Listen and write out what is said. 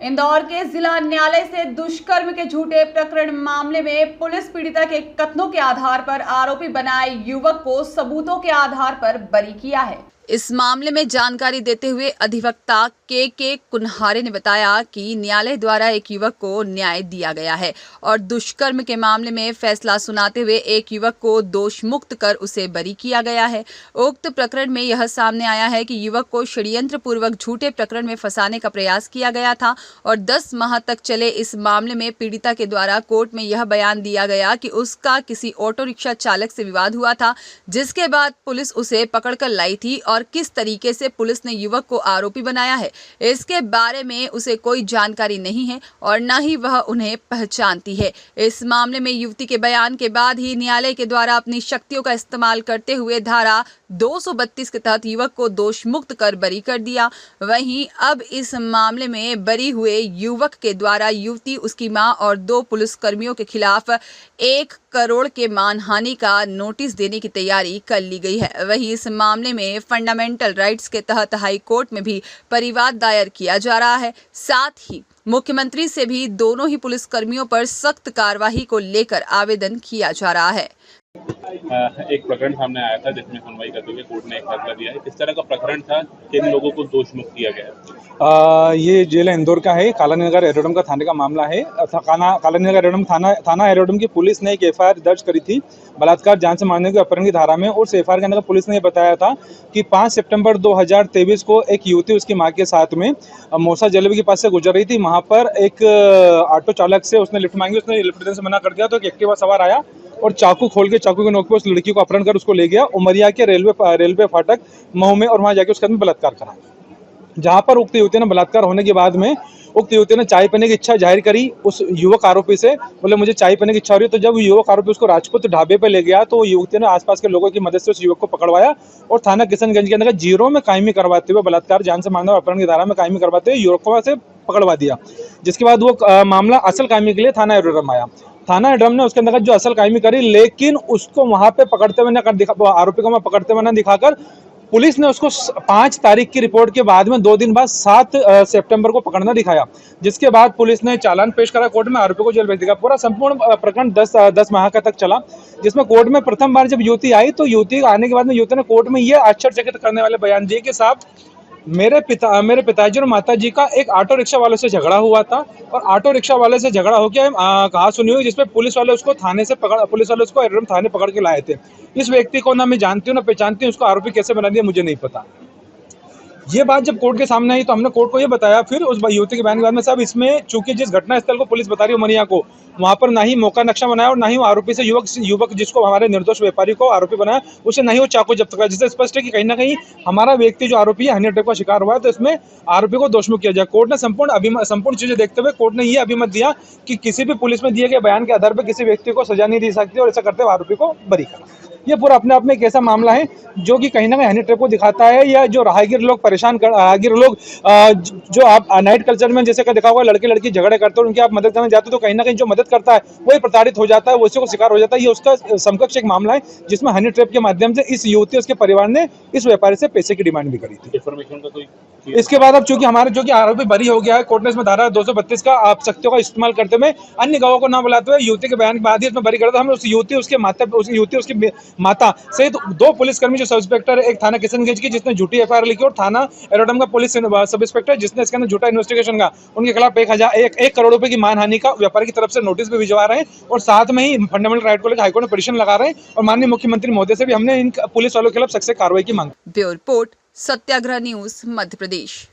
इंदौर के जिला न्यायालय से दुष्कर्म के झूठे प्रकरण मामले में पुलिस पीड़िता के कथनों के आधार पर आरोपी बनाए युवक को सबूतों के आधार पर बरी किया है। इस मामले में जानकारी देते हुए अधिवक्ता के कुन्हारे ने बताया कि न्यायालय द्वारा एक युवक को न्याय दिया गया है और दुष्कर्म के मामले में फैसला सुनाते हुए एक युवक को दोष मुक्त कर उसे बरी किया गया है। उक्त प्रकरण में यह सामने आया है कि युवक को षड्यंत्र पूर्वक झूठे प्रकरण में फंसाने का प्रयास किया गया था और 10 माह तक चले इस मामले में पीड़िता के द्वारा कोर्ट में यह बयान दिया गया कि उसका किसी ऑटो रिक्शा चालक से विवाद हुआ था, जिसके बाद पुलिस उसे पकड़कर लाई थी और किस तरीके से पुलिस ने युवक को आरोपी बनाया है इसके बारे में उसे कोई जानकारी नहीं है और न ही वह उन्हें पहचानती है। इस मामले में युवती के बयान के बाद ही न्यायालय के द्वारा अपनी शक्तियों का इस्तेमाल करते हुए धारा 232 के तहत युवक को दोष मुक्त कर बरी कर दिया। वहीं अब इस मामले में बरी हुए युवक के द्वारा युवती, उसकी मां और 2 पुलिसकर्मियों के खिलाफ 1 करोड़ के मानहानि का नोटिस देने की तैयारी कर ली गई है। वहीं इस मामले में फंडामेंटल राइट्स के तहत हाई कोर्ट में भी परिवाद दायर किया जा रहा है। साथ ही मुख्यमंत्री से भी दोनों ही पुलिसकर्मियों पर सख्त कार्रवाई को लेकर आवेदन किया जा रहा है। एक प्रकरण सामने आया था जिसमें सुनवाई करते हुए कोर्ट ने एक फैसला दिया है। किस तरह का प्रकरण था, किन लोगों को दोष मुक्त किया गया है? ये जिला इंदौर का है, कालानी नगर एरोड्रम का थाने का मामला है। कालानी नगर एरोड्रम थाना एरोड्रम की पुलिस ने एक एफआईआर दर्ज करी थी बलात्कार, जान से मारने के अपहरण की धारा में। और उस एफआईआर के अंदर पुलिस ने ये बताया था कि 5 सितंबर 2023 को एक युवती उसकी मां के साथ में मौसा जलेबी के पास से गुजर रही थी। वहां पर एक ऑटो चालक से उसने लिफ्ट मांगी, उसने लिफ्ट देने से मना कर दिया तो एक एक्टिवा सवार आया और चाकू खोल के चाकू के नोक पे उस लड़की को अपहरण कर उसको ले गया उमरिया के रेलवे फाटक मऊ में और वहां जाके उसके साथ बलात्कार करा। जहां पर उक्त युवती ने बलात्कार होने के बाद में उक्त युवती ने चाय पीने की इच्छा जाहिर करी उस युवक आरोपी से, बोले मुझे चाय पीने की इच्छा हो रही है। तो जब युवक आरोपी उसको राजपूत ढाबे पे ले गया तो युवती ने आसपास के लोगों की मदद से उस युवक को पकड़वाया और थाना किशनगंज के अंदर जीरो में कायमी करवाते हुए बलात्कार, जान से मारने और अपहरण की धारा में कायमी करवाते हुए युवक से पकड़वा दिया। जिसके बाद वो मामला असल कायमी के लिए थाना एरोड्रम आया। थाना एरोड्रम ने उसके अंदर जो असल कायमी करी, लेकिन उसको वहां पे पकड़ते हुए आरोपी को पकड़ते हुए न दिखाकर पुलिस ने उसको 5 तारीख की रिपोर्ट के बाद में 2 दिन बाद 7 सितंबर को पकड़ना दिखाया। जिसके बाद पुलिस ने चालान पेश करा कोर्ट में, आरोपी को जेल भेज दिया। पूरा संपूर्ण प्रकरण 10 माह का तक चला, जिसमें कोर्ट में प्रथम बार जब युवती आई तो युवती आने के बाद में युवती ने कोर्ट में ये आश्चर्यचकित करने वाले बयान दिए कि साहब मेरे पिताजी और माताजी का एक ऑटो रिक्शा वाले से झगड़ा हुआ था और ऑटो रिक्शा वाले से झगड़ा होकर कहा सुनी हुई, जिसपे पुलिस वाले उसको एरोड्रम थाने पकड़ के लाए थे। इस व्यक्ति को ना मैं जानती हूँ ना पहचानती हूँ, उसको आरोपी कैसे बना दिया मुझे नहीं पता। ये बात जब कोर्ट के सामने आई तो हमने कोर्ट को ये बताया फिर उस युवती के बयान के बाद में, साहब इसमें चूंकि जिस घटना स्थल को पुलिस बता रही है उमरिया को, वहां पर ना ही मौका नक्शा बनाया और ना ही आरोपी से युवक जिसको हमारे निर्दोष व्यापारी को आरोपी बनाया उसे ना ही वो चाकू जब्त करा, जिससे स्पष्ट है कि कहीं ना कहीं हमारा व्यक्ति जो आरोपी है हनी ट्रैप का शिकार हुआ है, तो इसमें आरोपी को दोषमुक्त किया जाए। कोर्ट ने संपूर्ण चीजें देखते हुए कोर्ट ने यह अभिमत दिया कि किसी भी पुलिस में दिए गए बयान के आधार पर किसी व्यक्ति को सजा नहीं दी सकती और ऐसा करते हुए आरोपी को बरी करा। ये पूरा अपने आप में एक ऐसा मामला है जो कि कहीं ना कहीं हनी ट्रैप को दिखाता है, या जो राहगीर लोग जो आप नाइट कल्चर में जैसे का देखा होगा लड़के लड़की झगड़े करते हैं, उनकी आप मदद करने जाते हो तो कहीं ना कहीं जो मदद करता है वही प्रताड़ित हो जाता है, वो उसी को शिकार हो जाता है। ये उसका समकक्ष एक मामला है जिसमें हनी ट्रैप के माध्यम से इस युवती उसके परिवार ने इस व्यापारी से पैसे की डिमांड भी करी थी। इसके बाद अब चूंकि हमारे जो कि आरोपी बरी हो गया है, कोर्ट ने इसमें धारा 232 का आप शक्तियों का इस्तेमाल करते हुए अन्य गवाहों को ना बुलाते हुए युवती के बयान के बाद ही इसमें बरी करते। हम उस युवती उसकी माता सहित 2 पुलिसकर्मी, जो सब इंस्पेक्टर एक थाना किशनगंज की जिसने झूठी एफआईआर लिखी और थाना एरोड्रम का पुलिस सब इंस्पेक्टर जिसने इसके अंदर झूठा इन्वेस्टिगेशन का, उनके खिलाफ 1 करोड़ रुपए की मानहानि का व्यापारी की तरफ से नोटिस भी भिजवा रहे हैं और साथ में ही फंडामेंटल राइट को लेकर हाईकोर्ट में पिटीशन लगा रहे हैं और माननीय मुख्यमंत्री महोदय से भी हमने इन पुलिस वालों के खिलाफ सख्त कार्रवाई की मांग। ब्यूरो रिपोर्ट, सत्याग्रह न्यूज, मध्य प्रदेश।